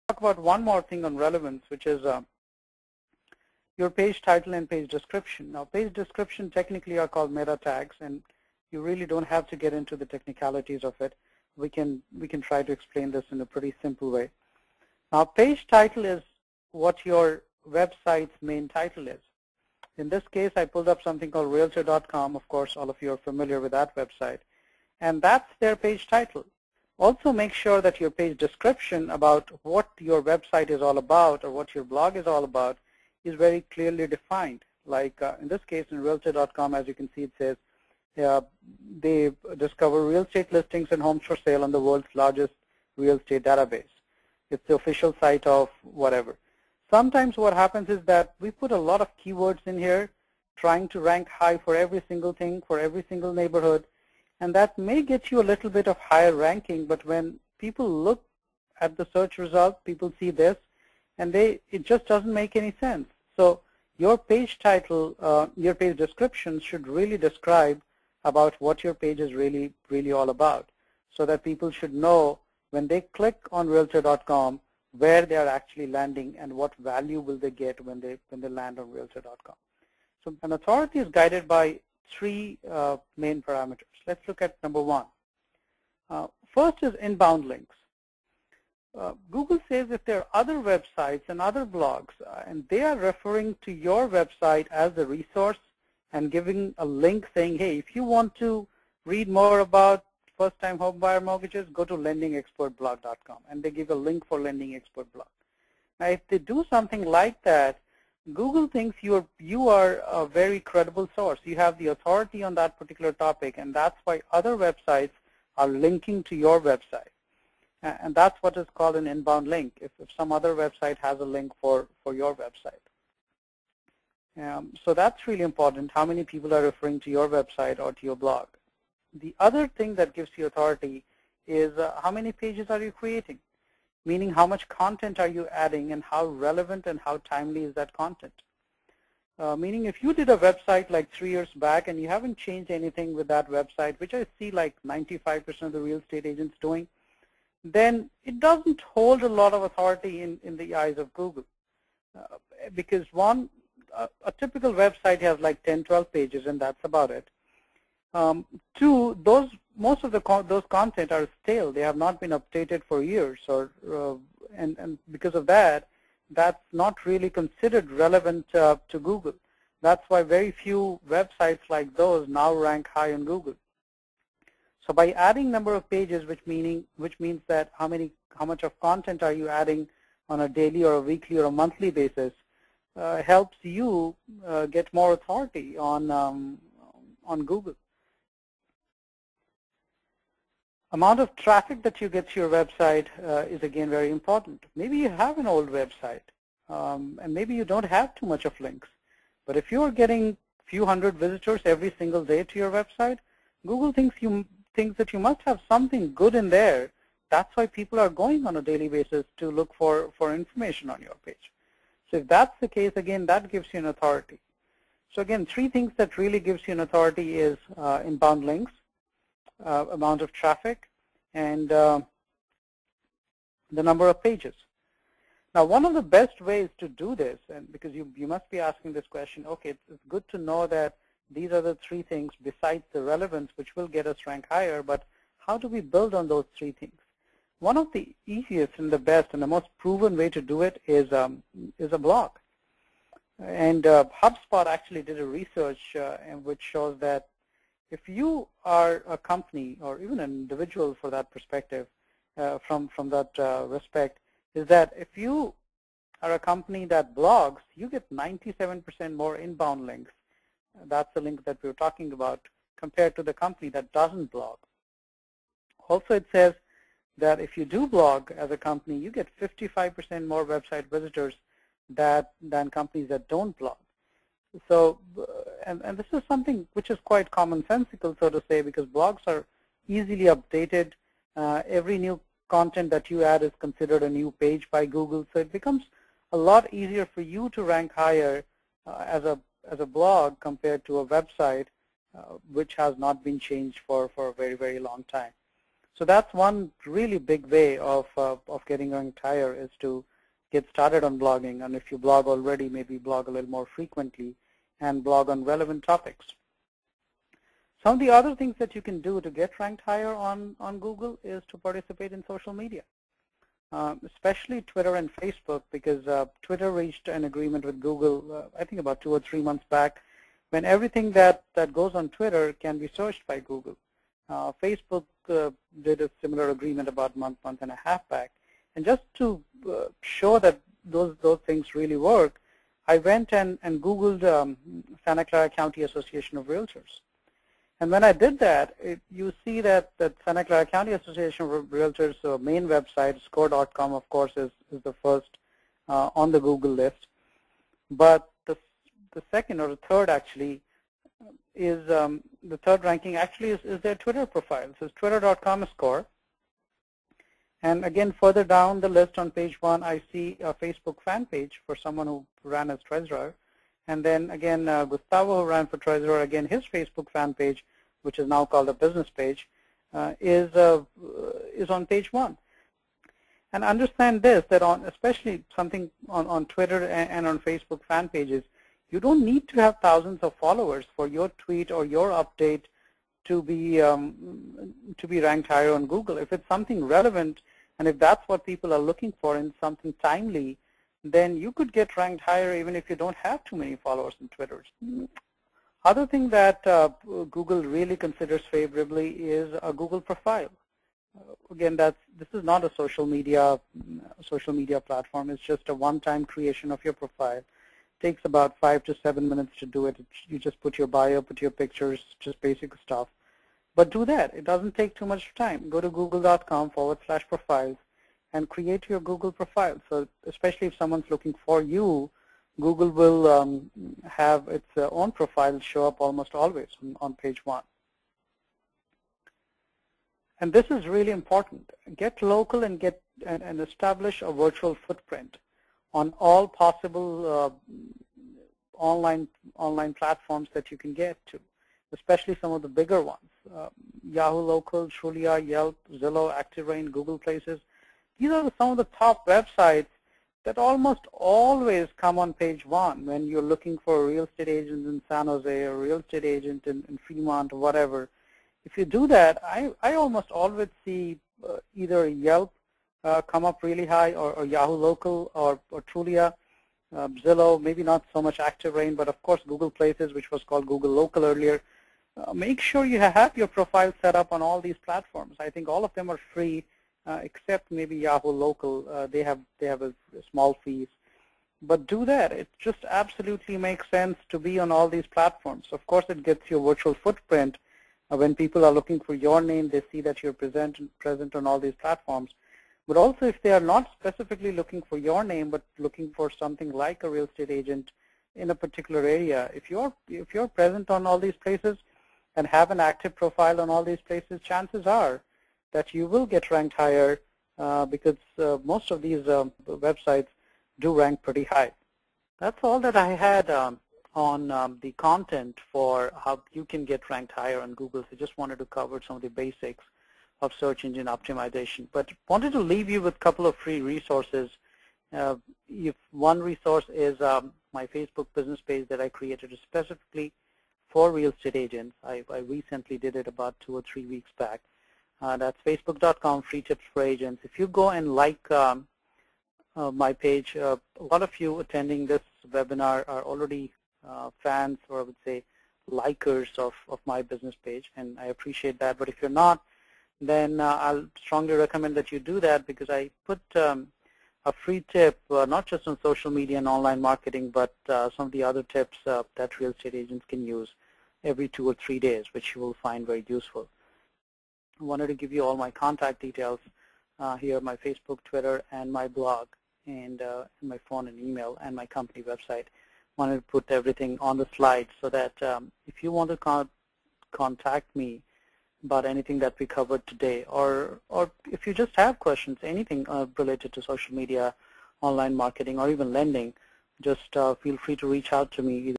talk about one more thing on relevance, which is your page title and page description. Now, page description technically are called meta tags, and you really don't have to get into the technicalities of it. We can try to explain this in a pretty simple way. Now, page title is what your website's main title is. In this case, I pulled up something called Realtor.com. Of course, all of you are familiar with that website. And that's their page title. Also, make sure that your page description about what your website is all about or what your blog is all about is very clearly defined. Like in this case, in Realtor.com, as you can see, it says they discover real estate listings and homes for sale on the world's largest real estate database. It's the official site of whatever. Sometimes what happens is that we put a lot of keywords in here trying to rank high for every single thing, for every single neighborhood, and that may get you a little bit of higher ranking, but when people look at the search result, people see this, and it just doesn't make any sense. So your page title, your page description should really describe about what your page is really all about, so that people should know when they click on Realtor.com where they are actually landing and what value will they get when they land on Realtor.com. So an authority is guided by three main parameters. Let's look at number one. First is inbound links. Google says if there are other websites and other blogs and they are referring to your website as a resource and giving a link saying, hey, if you want to read more about first-time home buyer mortgages, go to lendingexpertblog.com, and they give a link for Lending Expert Blog. Now, if they do something like that, Google thinks you are a very credible source. You have the authority on that particular topic, and that's why other websites are linking to your website. And that's what is called an inbound link, if some other website has a link for your website. So that's really important, how many people are referring to your website or to your blog. The other thing that gives you authority is how many pages are you creating, meaning how much content are you adding and how relevant and how timely is that content. Meaning if you did a website like 3 years back and you haven't changed anything with that website, which I see like 95% of the real estate agents doing, then it doesn't hold a lot of authority in the eyes of Google. Because one, a typical website has like 10, 12 pages and that's about it. Two, most of those content are stale. They have not been updated for years, and because of that, that's not really considered relevant to Google. That's why very few websites like those now rank high on Google. So by adding number of pages, which means that how much of content are you adding on a daily or a weekly or a monthly basis, helps you get more authority on Google. Amount of traffic that you get to your website is again very important. Maybe you have an old website and maybe you don't have too much of links. But if you are getting few hundred visitors every single day to your website, Google thinks that you must have something good in there. That's why people are going on a daily basis to look for information on your page. So if that's the case, again, that gives you an authority. So again, three things that really gives you an authority is inbound links, amount of traffic, and the number of pages. Now, one of the best ways to do this, and because you must be asking this question, okay, it's good to know that these are the three things besides the relevance which will get us rank higher, but how do we build on those three things? One of the easiest and the best and the most proven way to do it is a blog. And HubSpot actually did a research which shows that if you are a company or even an individual for that perspective, from that respect, is that if you are a company that blogs, you get 97% more inbound links. That's the link that we were talking about compared to the company that doesn't blog. Also, it says that if you do blog as a company, you get 55% more website visitors than companies that don't blog. So, and this is something which is quite commonsensical, so to say, because blogs are easily updated. Every new content that you add is considered a new page by Google, so it becomes a lot easier for you to rank higher as a blog compared to a website which has not been changed for a very, very long time. So that's one really big way of getting ranked higher, is to get started on blogging. And if you blog already, maybe blog a little more frequently and blog on relevant topics. Some of the other things that you can do to get ranked higher on Google is to participate in social media, especially Twitter and Facebook, because Twitter reached an agreement with Google, I think about 2 or 3 months back, when everything that goes on Twitter can be searched by Google. Facebook did a similar agreement about a month and a half back. And just to show that those things really work, I went and Googled Santa Clara County Association of Realtors. And when I did that, you see that Santa Clara County Association of Realtors main website, score.com, of course, is the first on the Google list. But the second or the third actually is the third ranking actually is their Twitter profile. So it's twitter.com score. And again, further down the list on page 1, I see a Facebook fan page for someone who ran as treasurer. And then again, Gustavo, who ran for treasurer, again, his Facebook fan page, which is now called a business page, is on page 1. And understand this, that especially something on Twitter and on Facebook fan pages, you don't need to have thousands of followers for your tweet or your update to be ranked higher on Google. If it's something relevant, and if that's what people are looking for in something timely, then you could get ranked higher even if you don't have too many followers on Twitter. Other thing that Google really considers favorably is a Google profile. Again, this is not a social media platform. It's just a one-time creation of your profile. It takes about 5 to 7 minutes to do it. You just put your bio, put your pictures, just basic stuff. But do that. It doesn't take too much time. Go to google.com/profiles and create your Google profile. So especially if someone's looking for you, Google will have its own profile show up almost always on page 1. And this is really important. Get local and establish a virtual footprint on all possible online platforms that you can get to, especially some of the bigger ones. Yahoo Local, Trulia, Yelp, Zillow, ActiveRain, Google Places. These are some of the top websites that almost always come on page 1 when you're looking for a real estate agent in San Jose or a real estate agent in Fremont or whatever. If you do that, I almost always see either Yelp come up really high, or Yahoo Local, or Trulia, Zillow, maybe not so much ActiveRain, but of course Google Places, which was called Google Local earlier. Make sure you have your profile set up on all these platforms. I think all of them are free, except maybe Yahoo Local. They have a small fees. But do that. It just absolutely makes sense to be on all these platforms. Of course, it gets your virtual footprint. When people are looking for your name, they see that you're present on all these platforms. But also, if they are not specifically looking for your name, but looking for something like a real estate agent in a particular area, if you're present on all these places and have an active profile on all these places, chances are that you will get ranked higher because most of these websites do rank pretty high. That's all that I had on the content for how you can get ranked higher on Google. So just wanted to cover some of the basics of search engine optimization. But wanted to leave you with a couple of free resources. If one resource is my Facebook business page that I created specifically for real estate agents. I recently did it about 2 or 3 weeks back. That's facebook.com, free tips for agents. If you go and like my page, a lot of you attending this webinar are already fans, or I would say likers of my business page, and I appreciate that. But if you're not, then I'll strongly recommend that you do that, because I put a free tip, not just on social media and online marketing, but some of the other tips that real estate agents can use every 2 or 3 days, which you will find very useful. I wanted to give you all my contact details here, my Facebook, Twitter, and my blog, and my phone and email, and my company website. Wanted to put everything on the slide so that if you want to contact me about anything that we covered today, or if you just have questions, anything related to social media, online marketing, or even lending, just feel free to reach out to me.